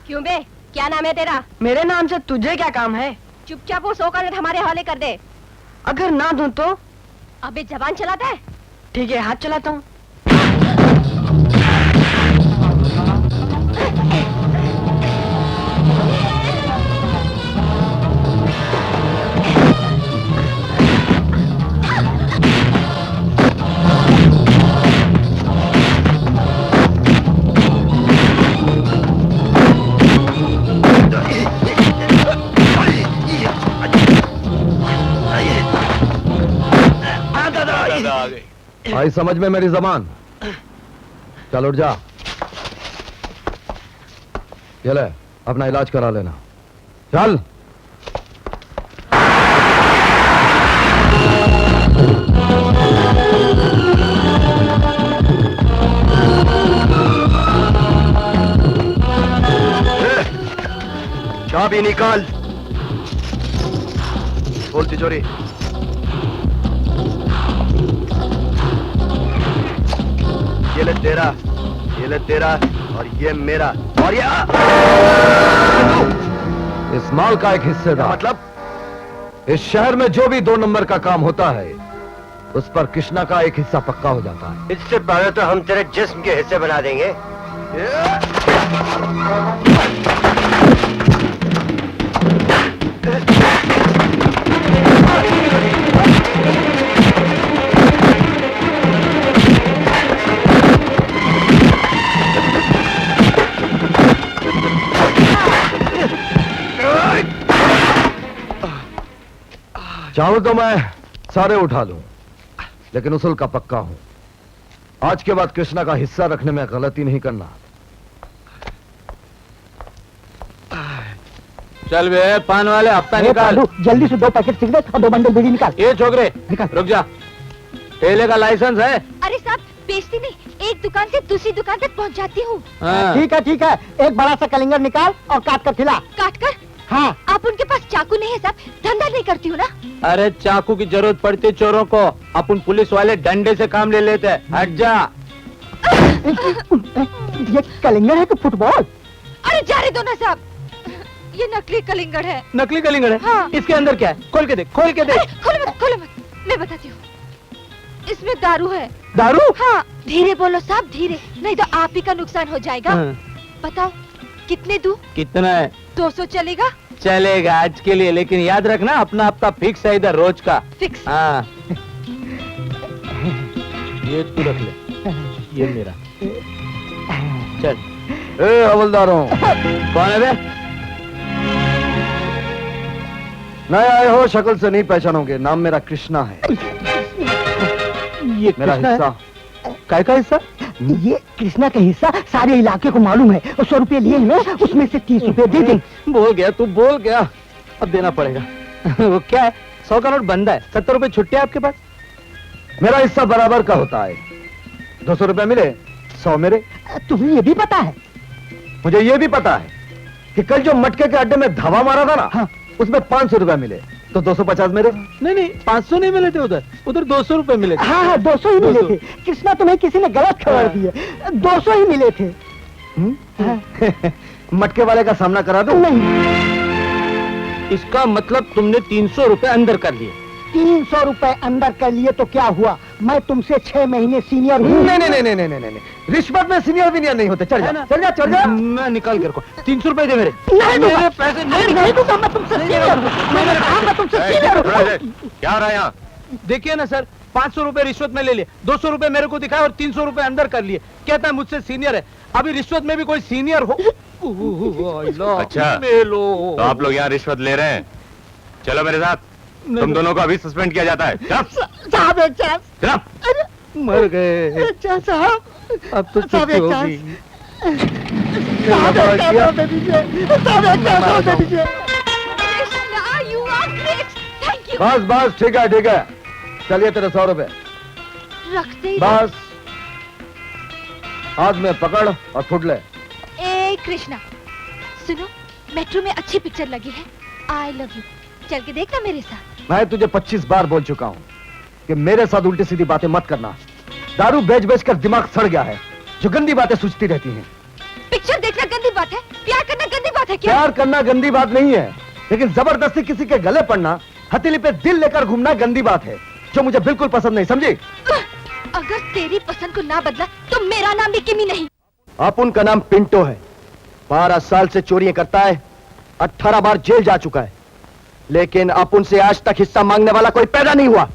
क्यों बे, क्या नाम है तेरा? मेरे नाम से तुझे क्या काम है? चुपचाप वो 100 का नोट हमारे हवाले कर दे। अगर ना दूं तो? अबे जबान चलाता है? ठीक है, हाथ चलाता हूँ। आई समझ में मेरी जबान? चल उठ जा। ये ले, अपना इलाज करा लेना। चल। चाबी निकाल। खोल तिजोरी। ये ले तेरा, ये ले तेरा, और ये मेरा, और ये इस माल का एक हिस्सेदार। मतलब? इस शहर में जो भी 2 नंबर का काम होता है उस पर कृष्णा का एक हिस्सा पक्का हो जाता है। इससे पहले तो हम तेरे जिस्म के हिस्से बना देंगे। चाहूं तो मैं सारे उठा लूं, लेकिन उसूल का पक्का हूं। आज के बाद कृष्णा का हिस्सा रखने में गलती नहीं करना। चल बे, पान वाले हफ्ता निकाल। जल्दी से 2 पैकेट सिगरेट और 2 बंडल बीड़ी निकाल। ये छोकरे रुक जा, ठेले का लाइसेंस है? अरे साहब, बेचती नहीं, एक दुकान से दूसरी दुकान तक पहुंचाती हूँ। ठीक है ठीक है, एक बड़ा सा कलिंगर निकाल और काट कर खिला। काट कर? हाँ। आप उनके पास चाकू नहीं है साहब, धंधा नहीं करती हूँ ना। अरे चाकू की जरूरत पड़ती है चोरों को, अपन पुलिस वाले डंडे से काम ले लेते हैं। हट जा। ये कलिंगर है कि फुटबॉल? अरे जा रहे दो ना साहब, ये नकली कलिंगर है। नकली कलिंगर है? हाँ। इसके अंदर क्या है? खोल के देख, खोल के देख। खोलो मत, खोलो मत, मैं बताती हूँ। इसमें दारू है। दारू? हाँ। धीरे बोलो साहब, धीरे, नहीं तो आप ही का नुकसान हो जाएगा। हाँ। बताओ कितने दूं? कितना है? 200 चलेगा? चलेगा आज के लिए, लेकिन याद रखना अपना हफ्ता फिक्स है इधर रोज का। फिक्स? हाँ। ये तू रख ले, ये मेरा। चल। ए हवलदारों, कौन है बे? नए आए हो, शक्ल से नहीं पहचानोगे। नाम मेरा कृष्णा है। ये मेरा हिस्सा। काय का हिस्सा? ये कृष्णा का हिस्सा सारे इलाके को मालूम है। 100 रुपए लिए हैं, उसमें से 30 रुपए दे दें। बोल गया तू, बोल गया, अब देना पड़ेगा। वो क्या है, 100 का नोट बंदा है, 70 रुपए छुट्टे आपके पास। मेरा हिस्सा बराबर का होता है। 200 रुपए मिले, 100 मेरे। तुम्हें ये भी पता है? मुझे ये भी पता है कि कल जो मटके के अड्डे में धावा मारा था ना, हाँ। उसमें 500 रुपए मिले, तो 250 मेरे। नहीं 500 नहीं मिले थे उधर, उधर 200 रुपए मिले थे। हाँ 200 ही मिले थे। कृष्णा, तुम्हें किसी ने गलत खबर दी है। 200 ही मिले थे। मटके वाले का सामना करा दो। नहीं। इसका मतलब तुमने 300 रुपए अंदर कर लिए। 300 रुपए अंदर कर लिए तो क्या हुआ? मैं तुमसे 6 महीने सीनियर हूँ। नहीं, रिश्वत में सीनियर विनियर नहीं होते। चल जा, चल जा, चल जा। मैं निकाल कर 300 रुपए दे मेरे। नहीं दूंगा। मेरे पैसे नहीं दूंगा, मैं तुमसे सीनियर हूँ। मैंने कहा मैं तुमसे सीनियर हूँ। क्या हो रहा है यहाँ? देखिए ना सर, 500 रुपए रिश्वत में ले लिए, 200 रुपए मेरे को दिखाए और 300 रुपए अंदर कर लिए। कहता है मुझसे सीनियर है। अभी रिश्वत में भी कोई सीनियर हो? अच्छा, तो आप लोग यहाँ रिश्वत ले रहे हैं? चलो मेरे साथ, तुम दोनों को अभी सस्पेंड किया जाता है। साहब एक चांस। मर गए साहब, अब तो साहब छुट्टी एक होगी। साहब एक चांस और दे दीजिए। साहब एक चांस और दे दीजिए। Krishna, you are great. Thank you. बस ठीक है। चलिए तेरे 100 रुपए रखते ही बस। हाथ में पकड़ और फुट ले। ए कृष्णा, सुनो, मेट्रो में अच्छी पिक्चर लगी है, आई लव यू, चल के देखना मेरे साथ। मैं तुझे 25 बार बोल चुका हूँ कि मेरे साथ उल्टी सीधी बातें मत करना। दारू बेच बेच कर दिमाग सड़ गया है, जो गंदी बातें सूझती रहती हैं। पिक्चर देखना गंदी बात है? प्यार करना गंदी बात है क्या? प्यार करना गंदी बात नहीं है, लेकिन जबरदस्ती किसी के गले पड़ना, हथेली पे दिल लेकर घूमना गंदी बात है, जो मुझे बिल्कुल पसंद नहीं, समझी? अगर तेरी पसंद को ना बदला तो मेरा नाम भी किमी नहीं। अपुन का नाम पिंटो है, 12 साल से चोरियां करता है, 18 बार जेल जा चुका है, लेकिन अपुन से आज तक हिस्सा मांगने वाला कोई पैदा नहीं हुआ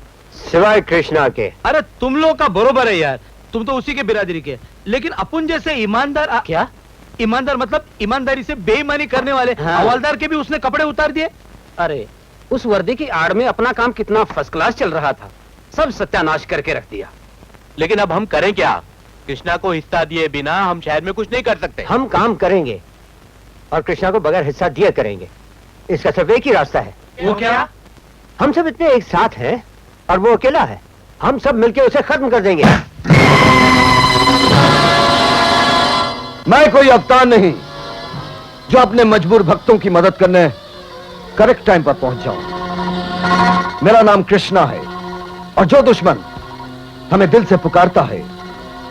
सिवाय कृष्णा के। अरे तुम लोग का बरोबर है यार, तुम तो उसी के बिरादरी के, लेकिन अपुन जैसे ईमानदार क्या? ईमानदार मतलब ईमानदारी से बेईमानी करने वाले हवलदार के भी उसने कपड़े उतार दिए। अरे उस वर्दी की आड़ में अपना काम कितना फर्स्ट क्लास चल रहा था, सब सत्यानाश करके रख दिया। लेकिन अब हम करें क्या? कृष्णा को हिस्सा दिए बिना हम शहर में कुछ नहीं कर सकते। हम काम करेंगे और कृष्णा को बगैर हिस्सा दिए करेंगे, इसका सिर्फ एक ही रास्ता है। वो क्या? हम सब इतने एक साथ हैं और वो अकेला है, हम सब मिलकर उसे खत्म कर देंगे। मैं कोई अवतार नहीं जो अपने मजबूर भक्तों की मदद करने करेक्ट टाइम पर पहुंच जाऊं। मेरा नाम कृष्णा है और जो दुश्मन हमें दिल से पुकारता है,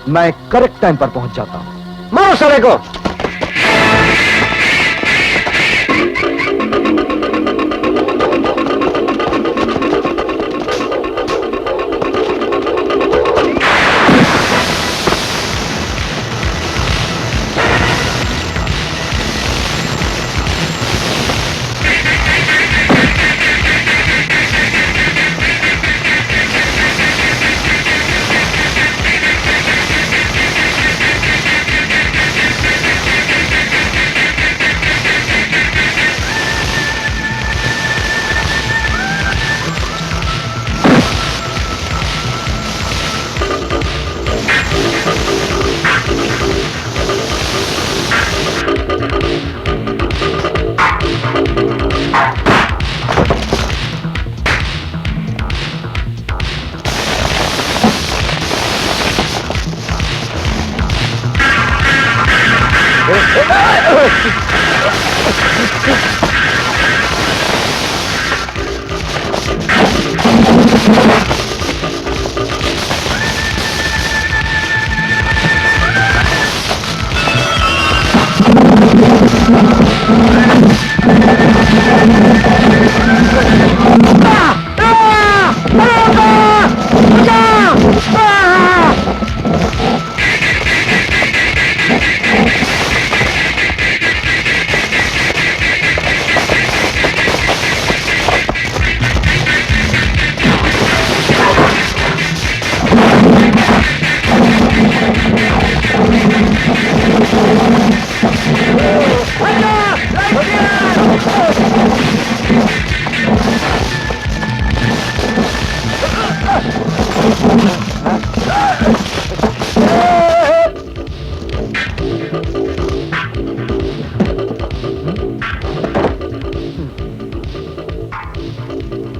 मैं करेक्ट टाइम पर पहुंच जाता हूं। मारो साले को।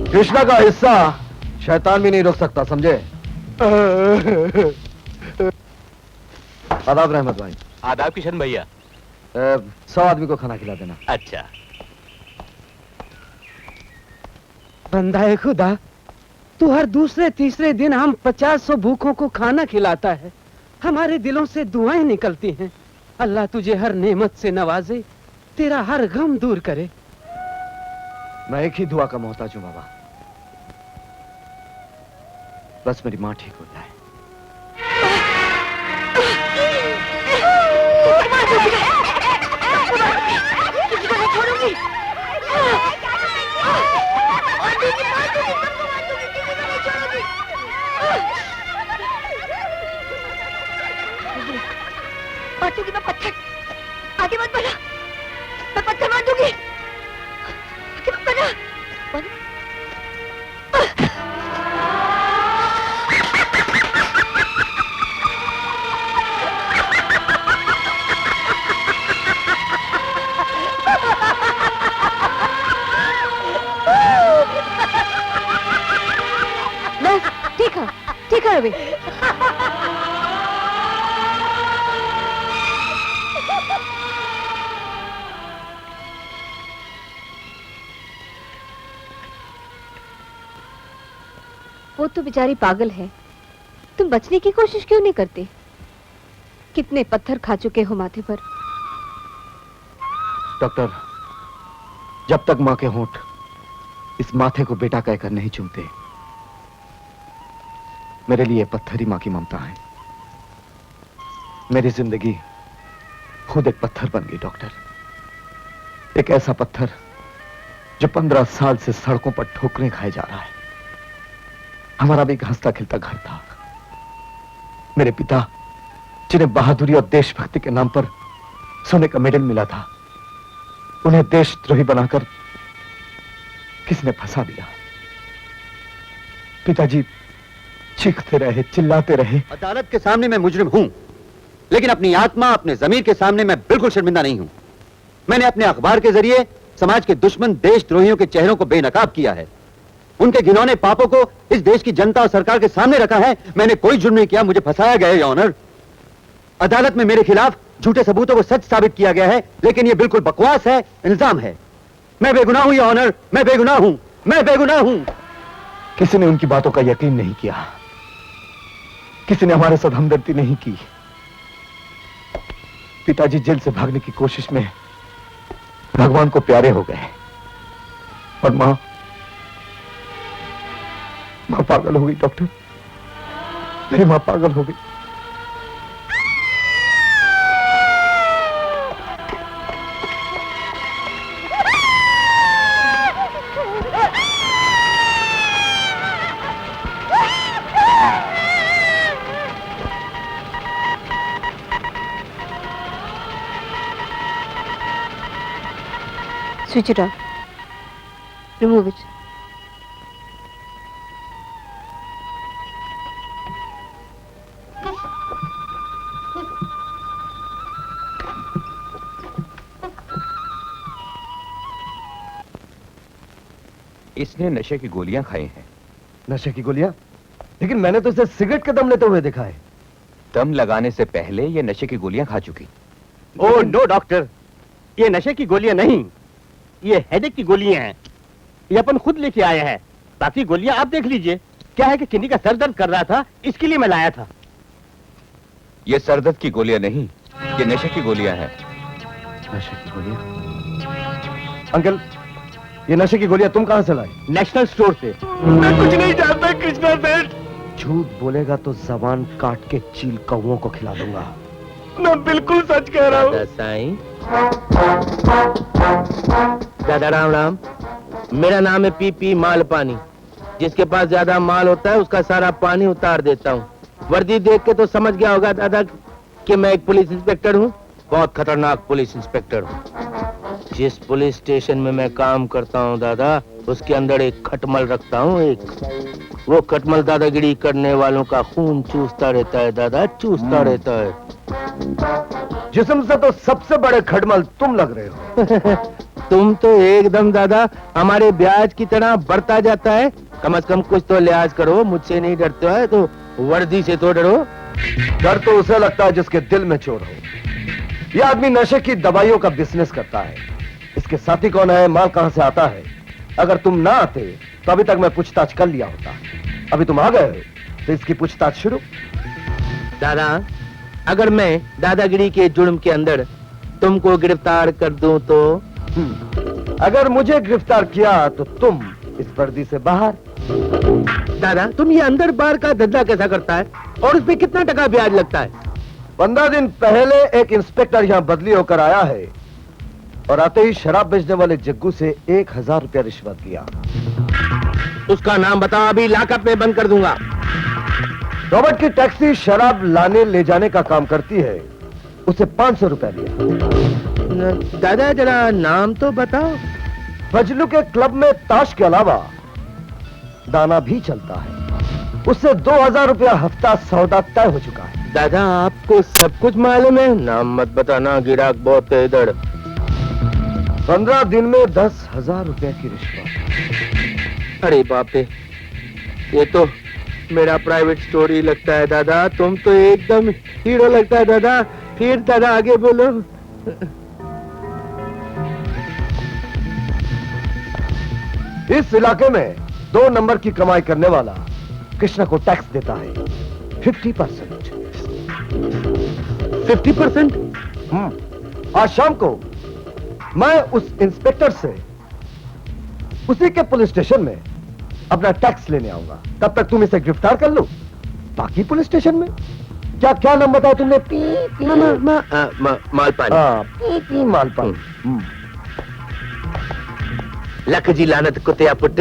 कृष्णा का हिस्सा शैतान भी नहीं रोक सकता, समझे? आदाब रहमत भाई। आदाब किशन भैया। 100 आदमी को खाना खिला देना। अच्छा। बंदा है खुदा, तू हर दूसरे तीसरे दिन हम 50-100 भूखों को खाना खिलाता है, हमारे दिलों से दुआएं निकलती हैं। अल्लाह तुझे हर नेमत से नवाजे, तेरा हर गम दूर करे। मैं एक ही दुआ का मोहताज हूं बाबा, बस मेरी माँ ठीक हो जाए। मारूंगी मैं पत्थर, आगे मत बढ़ा, मैं पत्थर मार दूंगी। आगे मत बढ़ा, ठीक है रवि। वो तो बेचारी पागल है, तुम बचने की कोशिश क्यों नहीं करते? कितने पत्थर खा चुके हो माथे पर, डॉक्टर, जब तक मां के होंठ इस माथे को बेटा कहकर नहीं चूमते, मेरे लिए पत्थर ही मां की ममता है। मेरी जिंदगी खुद एक पत्थर बन गई डॉक्टर, एक ऐसा पत्थर जो 15 साल से सड़कों पर ठोकरें खाए जा रहा है। हमारा भी एक हंसता खिलता घर था। मेरे पिता, जिन्हें बहादुरी और देशभक्ति के नाम पर सोने का मेडल मिला था, उन्हें देशद्रोही बनाकर किसने फंसा दिया। पिताजी चीखते रहे, चिल्लाते रहे। अदालत के सामने मैं मुजरिम हूं, लेकिन अपनी आत्मा, अपने जमीर के सामने मैं बिल्कुल शर्मिंदा नहीं हूं। मैंने अपने अखबार के जरिए समाज के दुश्मन देशद्रोहियों के चेहरों को बेनकाब किया है। उनके घिनौने पापों को इस देश की जनता और सरकार के सामने रखा है। मैंने कोई जुर्म नहीं किया, मुझे फंसाया गया है, योर ऑनर। अदालत में मेरे खिलाफ झूठे सबूतों को सच साबित किया गया है, लेकिन यह बिल्कुल बकवास है, इल्जाम है। मैं बेगुनाह हूं, योर ऑनर, मैं बेगुनाह हूं, मैं बेगुनाह हूं। किसी ने उनकी बातों का यकीन नहीं किया, किसी ने हमारे साथ हमदर्दी नहीं की। पिताजी जेल से भागने की कोशिश में भगवान को प्यारे हो गए, और मां पागल हो गई डॉक्टर, मेरी मां पागल हो गई। Switch it off. Remove it. इसने नशे की गोलियां खाई हैं। नशे की गोलियां? लेकिन मैंने तो इसे सिगरेट के दम लेते हुए देखा है। दम लगाने से पहले ये नशे की गोलियां खा चुकी। ओह नो डॉक्टर, ये नशे की गोलियां नहीं, ये हेडेक की गोलियां हैं। ये अपन खुद लेके आए हैं। बाकी गोलियां आप देख लीजिए। क्या है कि किन्नी का सर दर्द कर रहा था, इसके लिए मैं लाया था। ये सरदर्द की गोलियां नहीं, ये नशे की गोलियां हैं। नशे की गोलियां? अंकल, ये नशे की गोलियां तुम कहां से लाए? नेशनल स्टोर से। मैं कुछ नहीं जानता कृष्णा सेठ। झूठ बोलेगा तो जबान काट के चील कौओं को खिला दूंगा। मैं बिल्कुल सच कह रहा हूँ। साईं, दादा राम राम। मेरा नाम है पीपी माल पानी। जिसके पास ज्यादा माल होता है उसका सारा पानी उतार देता हूँ। वर्दी देख के तो समझ गया होगा दादा कि मैं एक पुलिस इंस्पेक्टर हूँ, बहुत खतरनाक पुलिस इंस्पेक्टर हूँ। जिस पुलिस स्टेशन में मैं काम करता हूँ दादा, उसके अंदर एक खटमल रखता हूँ। एक वो खटमल दादागिरी करने वालों का खून चूसता रहता है दादा, चूसता रहता है। जिस्म से तो सबसे बड़े खटमल तुम लग रहे हो। तुम तो एकदम दादा हमारे ब्याज की तरह बढ़ता जाता है। कम से कम कुछ तो लिहाज करो, मुझसे नहीं डरते हो तो वर्दी से तो डरो। डर तो उसे लगता है जिसके दिल में चोर हो। यह आदमी नशे की दवाइयों का बिजनेस करता है। इसके साथी कौन है, माल कहां से आता है? अगर तुम ना आते तो अभी तक मैं पूछताछ कर लिया होता। अभी तुम आ गए हो तो इसकी पूछताछ शुरू। दादा, अगर मैं दादागिरी के जुर्म के अंदर तुमको गिरफ्तार कर दूं तो? अगर मुझे गिरफ्तार किया तो तुम इस वर्दी से बाहर। दादा, तुम ये अंदर बाहर का धंधा कैसा करता है और उस पे कितना टका ब्याज लगता है? 15 दिन पहले एक इंस्पेक्टर यहाँ बदली होकर आया है और आते ही शराब बेचने वाले जग्गू से 1000 रुपया रिश्वत लिया। उसका नाम बताओ, अभी लॉकअप में बंद कर दूंगा। रॉबर्ट की टैक्सी शराब लाने ले जाने का काम करती है, उसे 500 रुपया लिया। दादा जरा नाम तो बताओ। फजलू के क्लब में ताश के अलावा दाना भी चलता है, उससे 2000 रुपया हफ्ता सौदा तय हो चुका है। दादा आपको सब कुछ मालूम है, नाम मत बताना, गिराक बहुत है इधर। 15 दिन में 10,000 रुपया की रिश्वत। अरे बाप रे, ये तो मेरा प्राइवेट स्टोरी लगता है दादा। तुम तो एकदम हीरो लगता है दादा। फिर दादा आगे बोलो। इस इलाके में 2 नंबर की कमाई करने वाला कृष्णा को टैक्स देता है 50%। 50%? आज शाम को मैं उस इंस्पेक्टर से उसी के पुलिस स्टेशन में अपना टैक्स लेने आऊंगा। तब तक तुम इसे गिरफ्तार कर लो। बाकी पुलिस स्टेशन में क्या क्या नाम बताया तुमने? P P Malpani. हाँ, पी पी मालपानी। लख जी लानत कुत्ते पुट,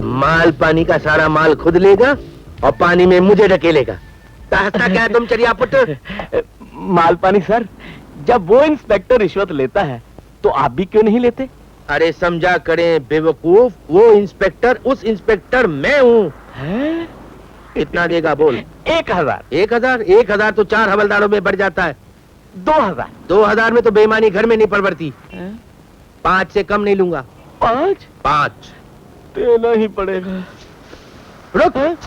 माल पानी का सारा माल खुद लेगा और पानी में मुझे ढकेलेगा। कहता क्या है तुम चरिया पुट? माल पानी सर, जब वो इंस्पेक्टर रिश्वत लेता है तो आप भी क्यों नहीं लेते? अरे समझा करें बेवकूफ, वो इंस्पेक्टर, उस इंस्पेक्टर मैं हूँ। कितना देगा बोल? 1000। 1000? 1000 तो 4 हवलदारों में बढ़ जाता है। 2000। 2000 में तो बेईमानी घर में नहीं परवरती। 5 से कम नहीं लूंगा। 5 देना ही पड़ेगा। रुक,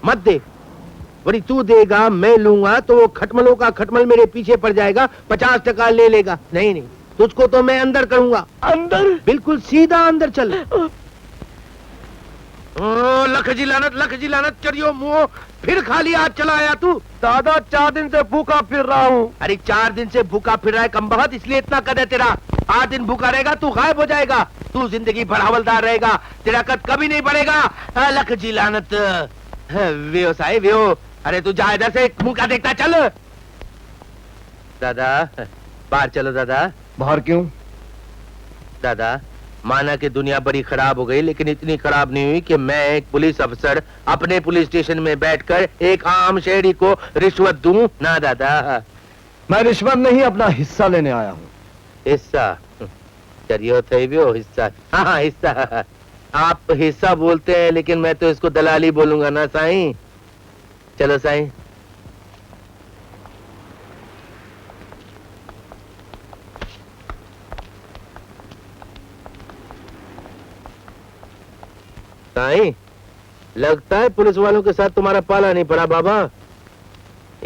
मत दे। वरी तू देगा मैं लूंगा तो वो खटमलों का खटमल मेरे पीछे पड़ जाएगा, 50% ले लेगा। नहीं नहीं, तुझको तो मैं अंदर करूंगा। अंदर? बिल्कुल सीधा अंदर चल। ओ लख जी लानत चरियो मुंह, फिर खाली हाथ चला आया तू। दादा 4 दिन से भूखा फिर रहा हूँ। अरे 4 दिन से भूखा फिर रहा है कमबख्त, इसलिए इतना कद है तेरा। 8 दिन भूखा रहेगा तू गायब हो जाएगा। तू जिंदगी भर हवलदार रहेगा, तेरा कद कभी नहीं बढ़ेगा। लख जी लानत। वेो साहिब वेो। अरे तू जा इधर से, मुंह का देखता चल। दादा बाहर चलो। दादा बाहर क्यों? दादा माना कि दुनिया बड़ी खराब हो गई, लेकिन इतनी खराब नहीं हुई कि मैं एक पुलिस अफसर अपने पुलिस स्टेशन में बैठकर एक आम शहरी को रिश्वत दूं ना। दादा मैं रिश्वत नहीं, अपना हिस्सा लेने आया हूँ। हिस्सा? चलिए थे भी हो हिस्सा। हाँ हिस्सा। आप हिस्सा बोलते हैं, लेकिन मैं तो इसको दलाली बोलूंगा ना साईं। चलो साईं। साईं, लगता है पुलिस वालों के साथ तुम्हारा पाला नहीं पड़ा बाबा।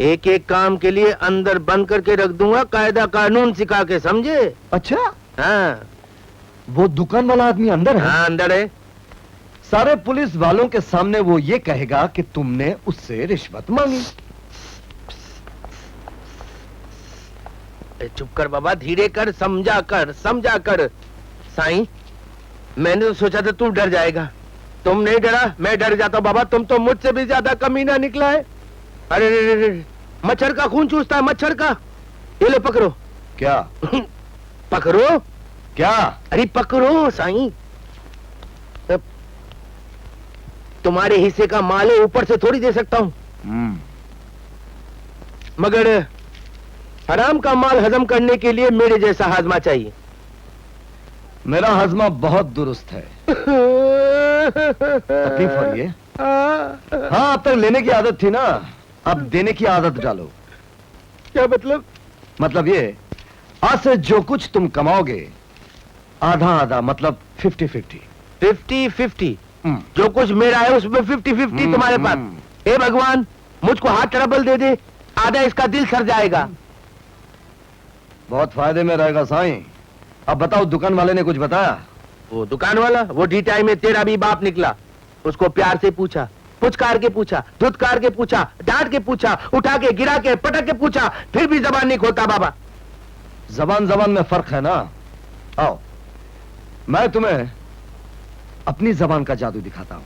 एक एक काम के लिए अंदर बंद करके रख दूंगा, कायदा कानून सिखा के, समझे? अच्छा, हाँ वो दुकान वाला आदमी अंदर है? हाँ अंदर है। सारे पुलिस वालों के सामने वो ये कहेगा कि तुमने उससे रिश्वत मांगी। चुप कर बाबा, धीरे कर, समझा कर। साईं, मैंने तो सोचा था तू डर जाएगा। तुम नहीं डरा, मैं डर जाता हूँ बाबा। तुम तो मुझसे भी ज्यादा कमीना निकला है। अरे रे रे, मच्छर का खून चूसता है, मच्छर का। ये लो पकड़ो। क्या? पकड़ो क्या? अरे पकड़ो साईं। तुम्हारे हिस्से का माल है, ऊपर से थोड़ी दे सकता हूँ। मगर हराम का माल हजम करने के लिए मेरे जैसा हाजमा चाहिए। मेरा हजमा बहुत दुरुस्त है। तकलीफ हो रही है? हाँ, अब तक लेने की आदत थी ना, अब देने की आदत डालो। क्या मतलब? मतलब ये, आज से जो कुछ तुम कमाओगे आधा आधा, मतलब 50-50। 50-50? जो कुछ मेरा है उसमें 50-50 तुम्हारे पास। हे भगवान, मुझको हार्ट ट्रबल दे दे, आधा इसका दिल सर जाएगा। बहुत फायदे में रहेगा साईं। अब बताओ, दुकान वाले ने कुछ बताया? वो दुकान वाला, वो ढीठाई में तेरा भी बाप निकला। उसको प्यार से पूछा, पुचकार के पूछा, धुतकार के पूछा, डांट के पूछा, उठा के, गिरा के, पटक के पूछा, फिर भी जबान नहीं खोलता बाबा। जबान में फर्क है ना। आओ, मैं तुम्हें अपनी जबान का जादू दिखाता हूं।